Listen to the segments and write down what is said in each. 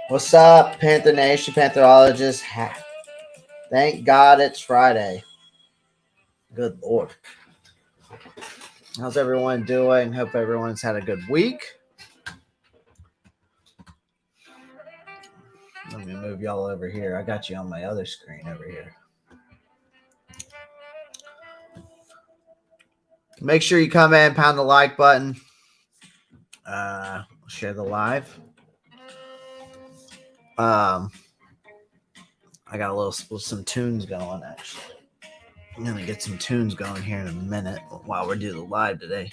What's up, Panther Nation, Pantherologist? Thank God it's Friday. Good Lord. How's everyone doing? Hope everyone's had a good week. Let me move y'all over here. I got you on my other screen over here. Make sure you come in, pound the like button, share the live. I got some tunes going actually. I'm gonna get some tunes going here in a minute while we're doing the live today.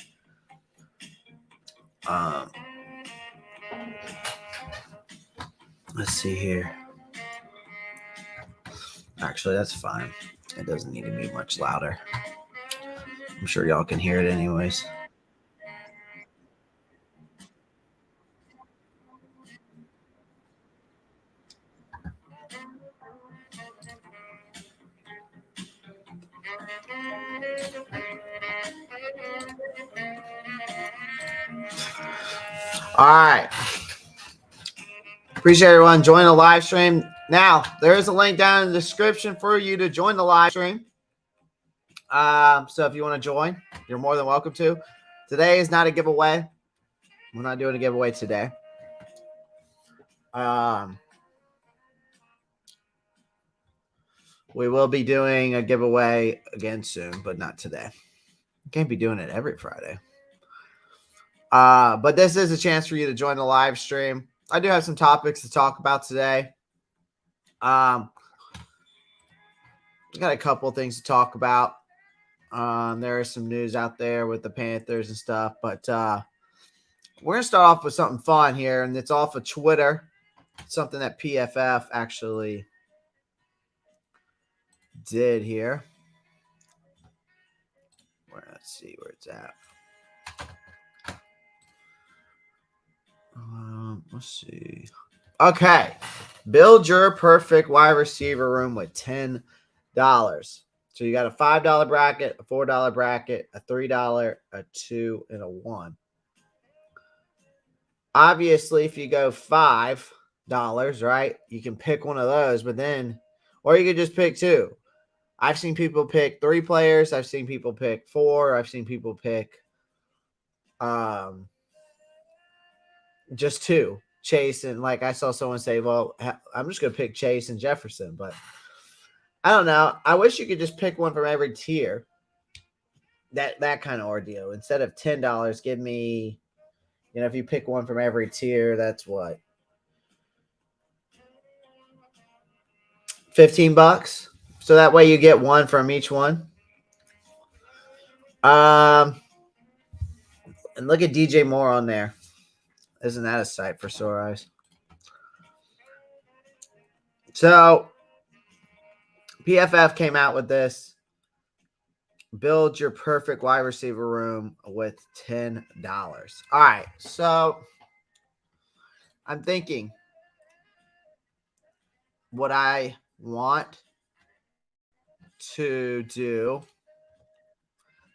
Let's see here. Actually, that's fine. It doesn't need to be much louder. I'm sure y'all can hear it anyways. All right. Appreciate everyone joining the live stream. Now, there is a link down in the description for you to join the live stream. So if you want to join, you're more than welcome to. Today is not a giveaway. We're not doing a giveaway today. We will be doing a giveaway again soon, but not today. Can't be doing it every Friday. But this is a chance for you to join the live stream. I do have some topics to talk about today. Got a couple of things to talk about. There is some news out there with the Panthers and stuff, but we're going to start off with something fun here, and it's off of Twitter. Something that PFF actually did here. Let's see where it's at. Let's see. Okay. Build your perfect wide receiver room with $10. So you got a $5 bracket, a $4 bracket, a $3, a $2, and a $1. Obviously, if you go $5, right, you can pick one of those, but then, or you could just pick two. I've seen people pick 3 players. I've seen people pick 4. I've seen people pick just 2. Chase and, like, I saw someone say, well, I'm just going to pick Chase and Jefferson, but I don't know. I wish you could just pick one from every tier. That kind of ordeal. Instead of $10, give me, if you pick one from every tier, that's what? $15. So that way you get one from each one. And look at DJ Moore on there. Isn't that a sight for sore eyes? So PFF came out with this. Build your perfect wide receiver room with $10. All right. So I'm thinking what I want to do.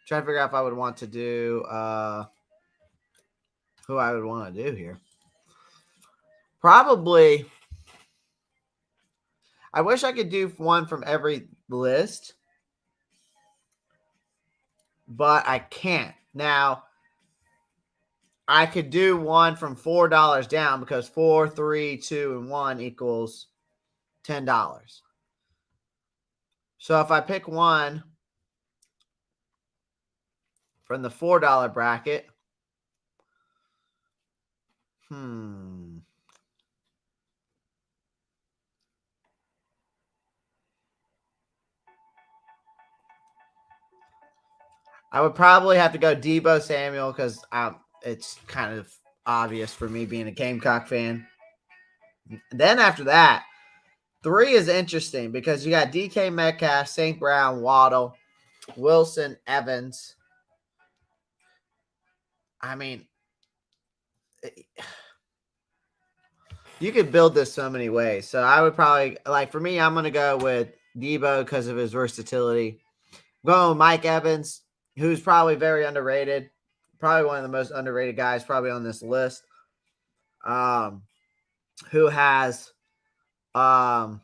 Trying to figure out if I would want to do who I would want to do here. Probably, I wish I could do one from every list, but I can't. Now, I could do one from $4 down because 4, 3, 2, and 1 equals $10. So if I pick one from the $4 bracket, I would probably have to go Deebo Samuel because it's kind of obvious for me being a Gamecock fan. Then after that, 3 is interesting because you got DK Metcalf, St. Brown, Waddle, Wilson, Evans. I mean, you could build this so many ways. So I would probably, like, for me, I'm going to go with Deebo because of his versatility. I'm going with Mike Evans, who's probably very underrated. Probably one of the most underrated guys probably on this list. who has over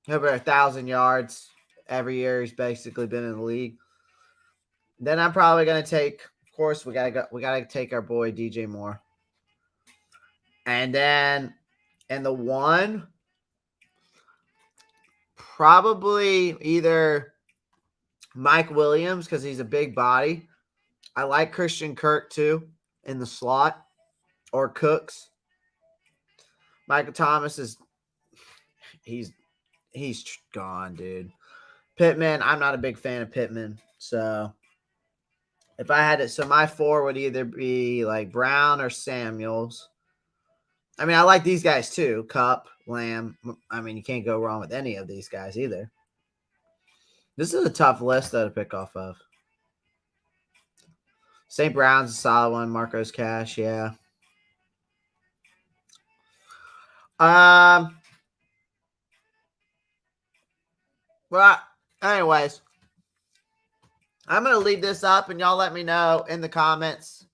1,000 yards every year. He's basically been in the league. Then I'm probably gonna take. Of course, we gotta take our boy DJ Moore. And then in the one, probably either Mike Williams because he's a big body. I like Christian Kirk too in the slot, or Cooks. Michael Thomas he's gone, dude. Pittman, I'm not a big fan of Pittman, so if I had it, so my four would either be like Brown or Samuels. I mean, I like these guys too. Cup, Lamb. I mean, you can't go wrong with any of these guys either. This is a tough list though to pick off of. St. Brown's a solid one. Marcos Cash, yeah. Well, anyways, I'm gonna leave this up, and y'all let me know in the comments.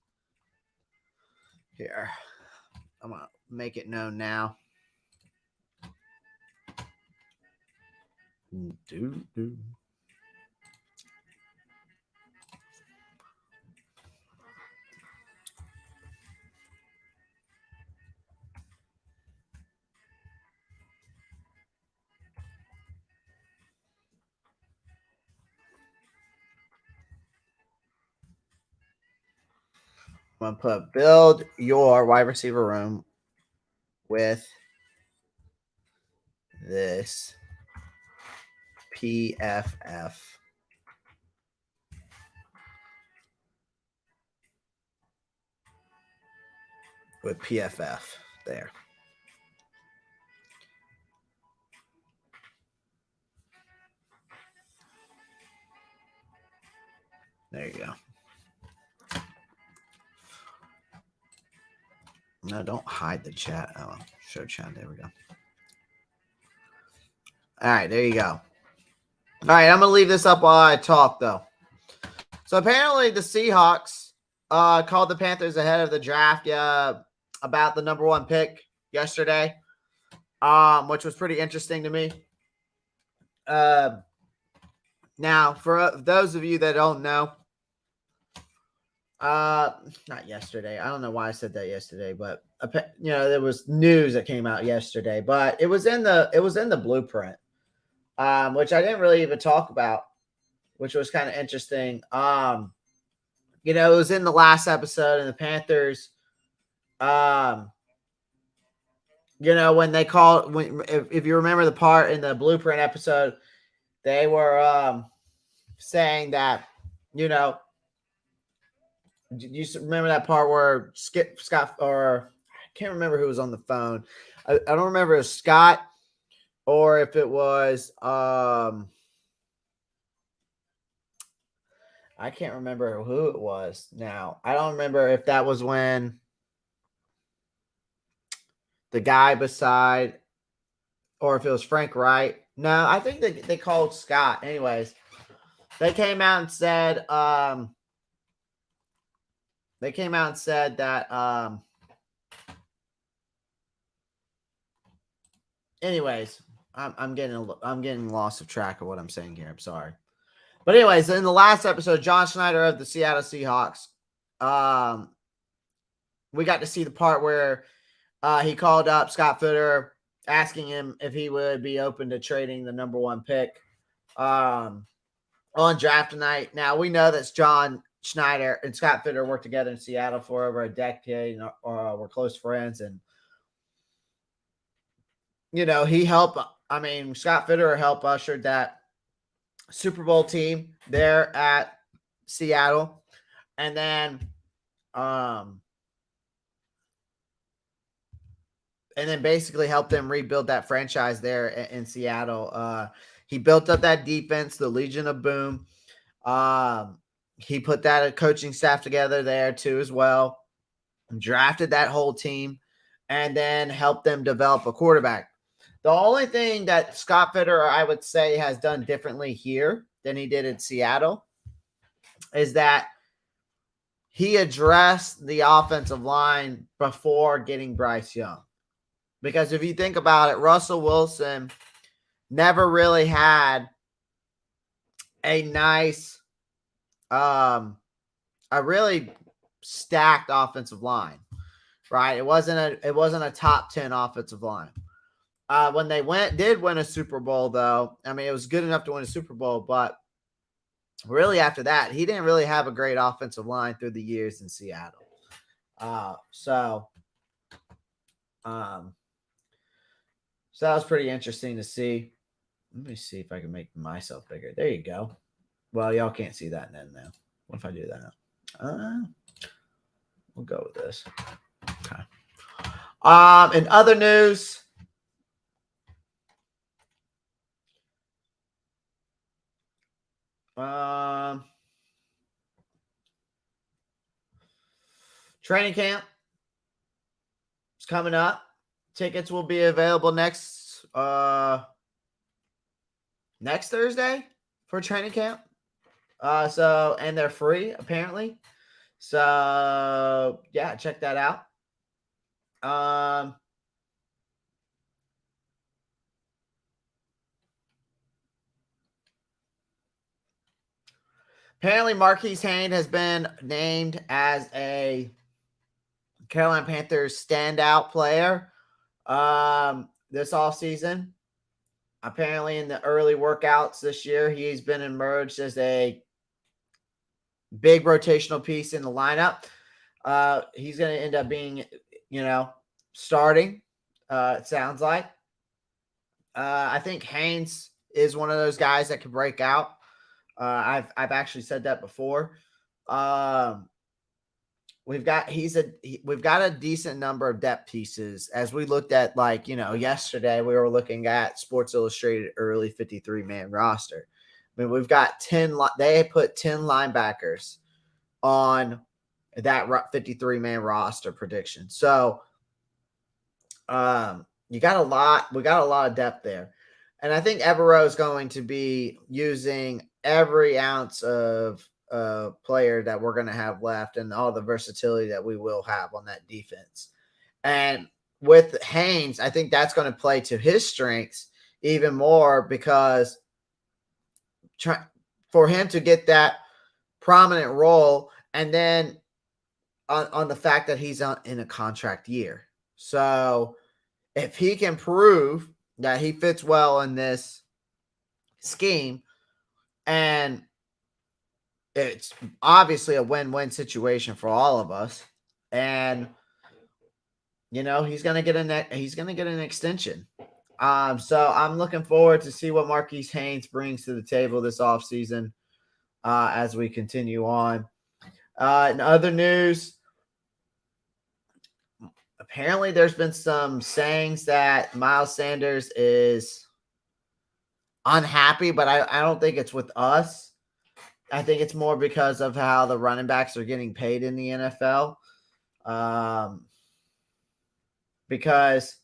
Here, I'm gonna make it known now. Do. I'm gonna put build your wide receiver room with this PFF. With PFF there. There you go. No, don't hide the chat. Oh, show chat. There we go. All right, there you go. All right, I'm going to leave this up while I talk, though. So apparently the Seahawks called the Panthers ahead of the draft about the number 1 pick yesterday, which was pretty interesting to me. Now, for those of you that don't know, not yesterday. I don't know why I said that yesterday, but there was news that came out yesterday, but it was in the blueprint, which I didn't really even talk about, which was kind of interesting. It was in the last episode, and the Panthers, when they called, if you remember the part in the blueprint episode, they were saying that, you remember that part where Scott, or I can't remember who was on the phone. I don't remember if it was Scott or if it was I can't remember who it was now. I don't remember if that was when the guy beside, or if it was Frank Wright. No, I think they called Scott. Anyways, they came out and said that anyways, I'm getting lost of track of what I'm saying here. I'm sorry. But anyways, in the last episode, John Schneider of the Seattle Seahawks, we got to see the part where he called up Scott Fitterer, asking him if he would be open to trading the number 1 pick on draft night. Now, we know that John Schneider and Scott Fitterer worked together in Seattle for over a decade, or were close friends, and he helped. I mean, Scott Fitterer helped usher that Super Bowl team there at Seattle, and then basically helped them rebuild that franchise there in Seattle. He built up that defense, the Legion of Boom. He put that coaching staff together there too as well, drafted that whole team, and then helped them develop a quarterback. The only thing that Scott Fitterer, I would say, has done differently here than he did in Seattle is that he addressed the offensive line before getting Bryce Young. Because if you think about it, Russell Wilson never really had a nice, a really stacked offensive line, right? It wasn't a top 10 offensive line. When they did win a Super Bowl, though, I mean, it was good enough to win a Super Bowl, but really after that, he didn't really have a great offensive line through the years in Seattle. So that was pretty interesting to see. Let me see if I can make myself bigger. There you go. Well, y'all can't see that then now. What if I do that? We'll go with this. Okay. In other news, training camp is coming up. Tickets will be available next Thursday for training camp. And they're free apparently. So yeah, check that out. Apparently Marquise Haynes has been named as a Carolina Panthers standout player this offseason. Apparently in the early workouts this year, he's been emerged as a big rotational piece in the lineup. He's going to end up being, starting, it sounds like. I think Haynes is one of those guys that could break out. I've actually said that before. We've got a decent number of depth pieces. As we looked at, yesterday, we were looking at Sports Illustrated early 53-man roster. I mean, we've got 10. They put 10 linebackers on that 53-man roster prediction. So, you got a lot. We got a lot of depth there, and I think Evero is going to be using every ounce of player that we're going to have left and all the versatility that we will have on that defense. And with Haynes, I think that's going to play to his strengths even more, because for him to get that prominent role, and then on the fact that he's in a contract year. So if he can prove that he fits well in this scheme, and it's obviously a win-win situation for all of us, and he's going to get an extension. So I'm looking forward to see what Marquise Haynes brings to the table this offseason as we continue on. In other news, apparently there's been some sayings that Miles Sanders is unhappy, but I don't think it's with us. I think it's more because of how the running backs are getting paid in the NFL. Because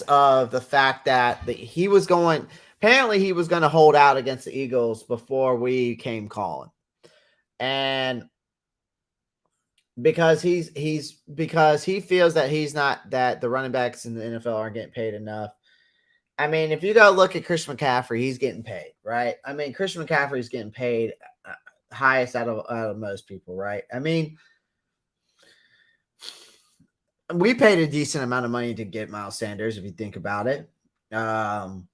of the fact that he was going to hold out against the Eagles before we came calling. And because he feels that the running backs in the NFL aren't getting paid enough. I mean, if you go look at Christian McCaffrey, he's getting paid, right? I mean, Christian McCaffrey's getting paid highest out of most people, right? I mean, we paid a decent amount of money to get Miles Sanders, if you think about it. And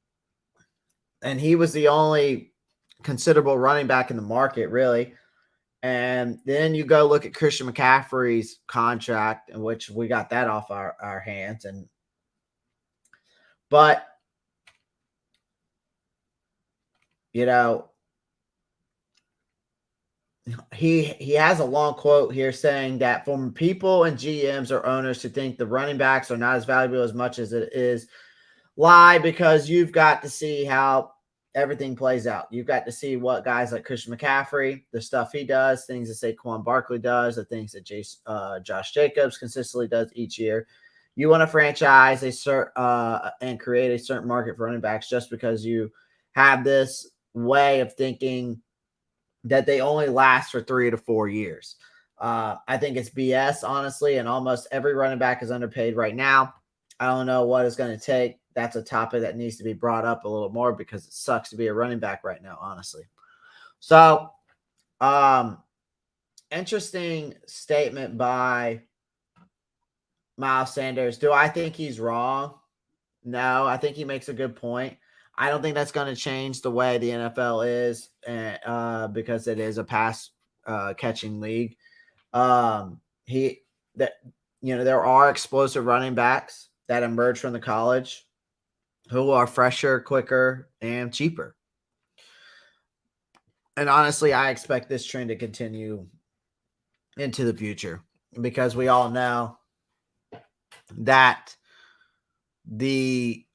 he was the only considerable running back in the market, really. And then you go look at Christian McCaffrey's contract, in which we got that off our hands. But he has a long quote here saying that from people and GMs or owners who think the running backs are not as valuable as much as it is, lie, because you've got to see how everything plays out. You've got to see what guys like Christian McCaffrey, the stuff he does, things that Saquon Barkley does, the things that Josh Jacobs consistently does each year. You want to franchise and create a certain market for running backs just because you have this way of thinking that they only last for 3 to 4 years. I think it's BS, honestly, and almost every running back is underpaid right now. I don't know what it's going to take. That's a topic that needs to be brought up a little more because it sucks to be a running back right now, honestly. So, interesting statement by Miles Sanders. Do I think he's wrong? No, I think he makes a good point. I don't think that's going to change the way the NFL is, because it is a pass catching league. He that there are explosive running backs that emerge from the college who are fresher, quicker, and cheaper. And honestly, I expect this trend to continue into the future because we all know that the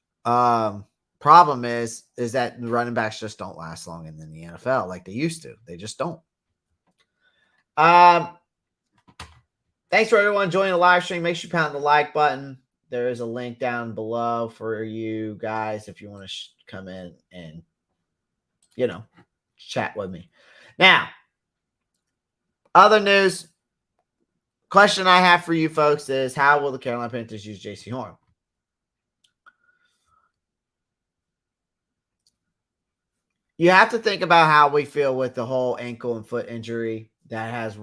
problem is that running backs just don't last long in the NFL like they used to. They just don't. Thanks for everyone joining the live stream. Make sure you pound the like button. There is a link down below for you guys if you want to come in and chat with me. Now, other news. Question I have for you folks is, how will the Carolina Panthers use J.C. Horn? You have to think about how we feel with the whole ankle and foot injury that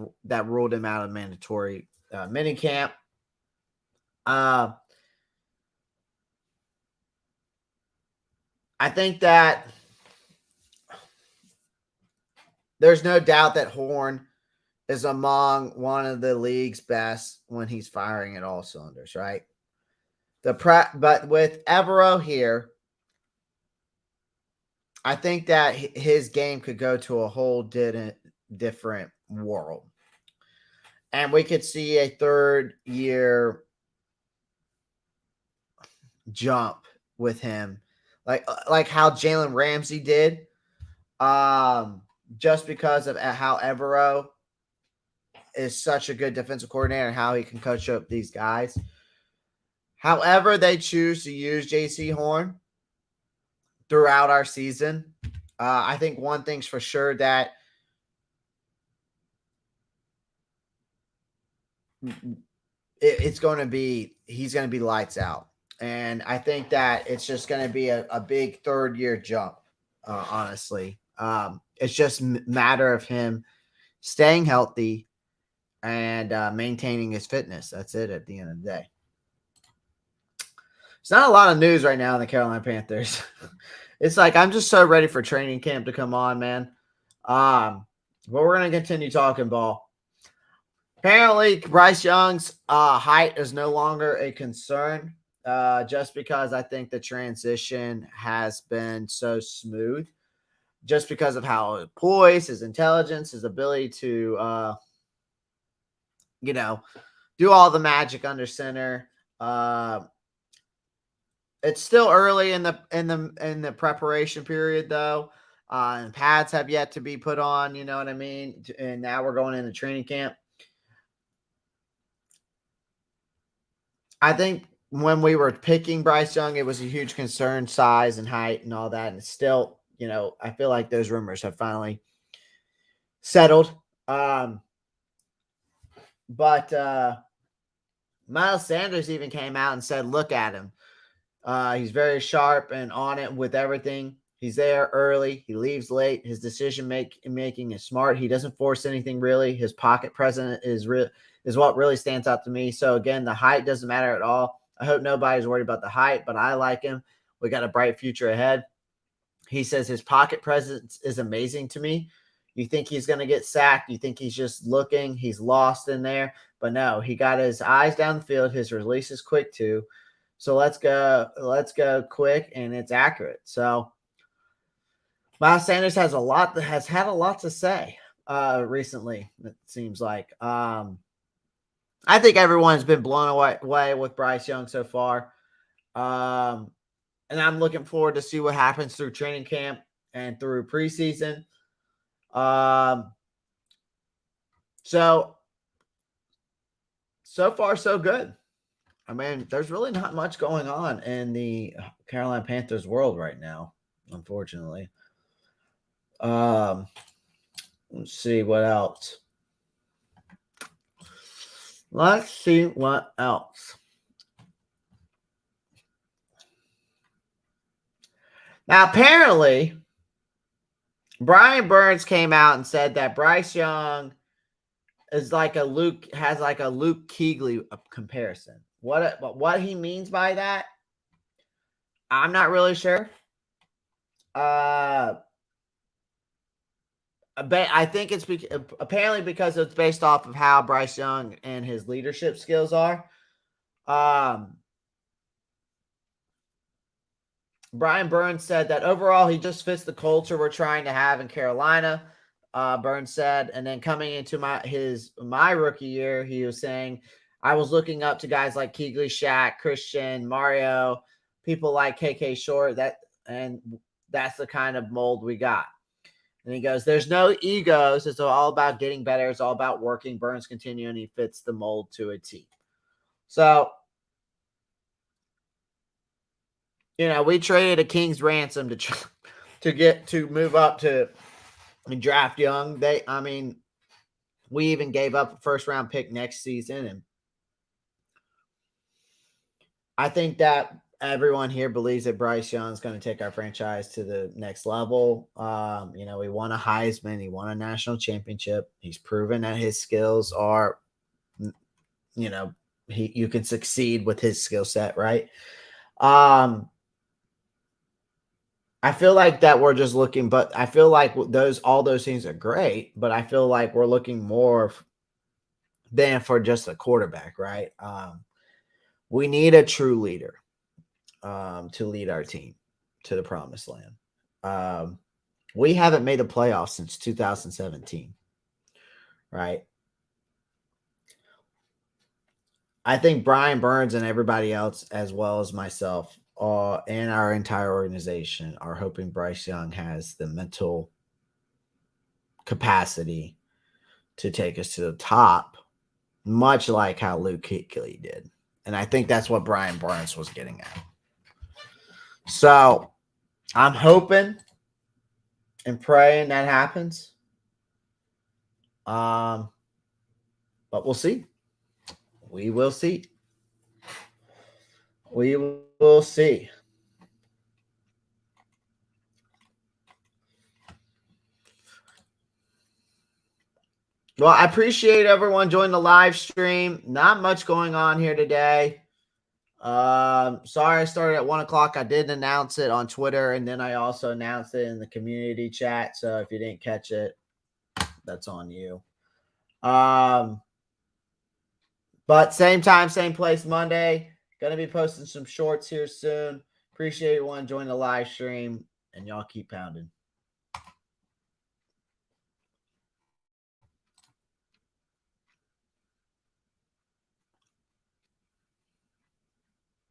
ruled him out of mandatory minicamp. I think that there's no doubt that Horn is among one of the league's best when he's firing at all cylinders, right? But with Evero here, I think that his game could go to a whole different world. And we could see a third year jump with him, like how Jalen Ramsey did, just because of how Evero is such a good defensive coordinator and how he can coach up these guys. However they choose to use J.C. Horn throughout our season, I think one thing's for sure, that he's going to be lights out. And I think that it's just going to be a big third year jump, honestly. It's just a matter of him staying healthy and maintaining his fitness. That's it at the end of the day. It's not a lot of news right now in the Carolina Panthers. It's like I'm just so ready for training camp to come on, man. But we're going to continue talking ball. Apparently, Bryce Young's height is no longer a concern, just because I think the transition has been so smooth, just because of how poised, his intelligence, his ability to, do all the magic under center. It's still early in the preparation period, though, and pads have yet to be put on. You know what I mean? And now we're going into training camp. I think when we were picking Bryce Young, it was a huge concern, size and height and all that. And it's still, I feel like those rumors have finally settled. But Miles Sanders even came out and said, look at him. He's very sharp and on it with everything. He's there early. He leaves late. His decision making is smart. He doesn't force anything really. His pocket presence is what really stands out to me. So again, the height doesn't matter at all. I hope nobody's worried about the height, but I like him. We got a bright future ahead. He says his pocket presence is amazing to me. You think he's going to get sacked. You think he's just looking. He's lost in there. But no, he got his eyes down the field. His release is quick too. So let's go quick, and it's accurate. So Miles Sanders has had a lot to say recently, it seems like. I think everyone's been blown away with Bryce Young so far. And I'm looking forward to see what happens through training camp and through preseason. So far, so good. I mean, there's really not much going on in the Carolina Panthers world right now. unfortunately. Let's see what else. Let's see what else. Now, apparently, Brian Burns came out and said that Bryce Young is like a Luke Kuechly comparison. What he means by that, I'm not really sure. I think it's apparently because it's based off of how Bryce Young and his leadership skills are. Brian Burns said that overall he just fits the culture we're trying to have in Carolina. Burns said, and then coming into my rookie year, he was saying, I was looking up to guys like Kuechly, Shaq, Christian, Mario, people like KK Short. That's the kind of mold we got. And he goes, there's no egos. It's all about getting better. It's all about working. Burns continuing. He fits the mold to a T. So, we traded a king's ransom to move up to draft Young. We even gave up a first round pick next season. And I think that everyone here believes that Bryce Young is going to take our franchise to the next level. He won a Heisman. He won a national championship. He's proven that his skills are, you can succeed with his skill set, right? I feel like that we're just looking, but I feel like all those things are great, but I feel like we're looking more than for just a quarterback, right? We need a true leader to lead our team to the promised land. We haven't made the playoffs since 2017, right? I think Brian Burns and everybody else, as well as myself, and our entire organization, are hoping Bryce Young has the mental capacity to take us to the top, much like how Luke Kuechly did. And I think that's what Brian Burns was getting at. So I'm hoping and praying that happens. But we'll see. We will see. We will see. Well, I appreciate everyone joining the live stream. Not much going on here today. Sorry I started at 1:00. I did announce it on Twitter, and then I also announced it in the community chat. So if you didn't catch it, that's on you. But same time, same place Monday. Gonna be posting some shorts here soon. Appreciate everyone joining the live stream, and y'all keep pounding.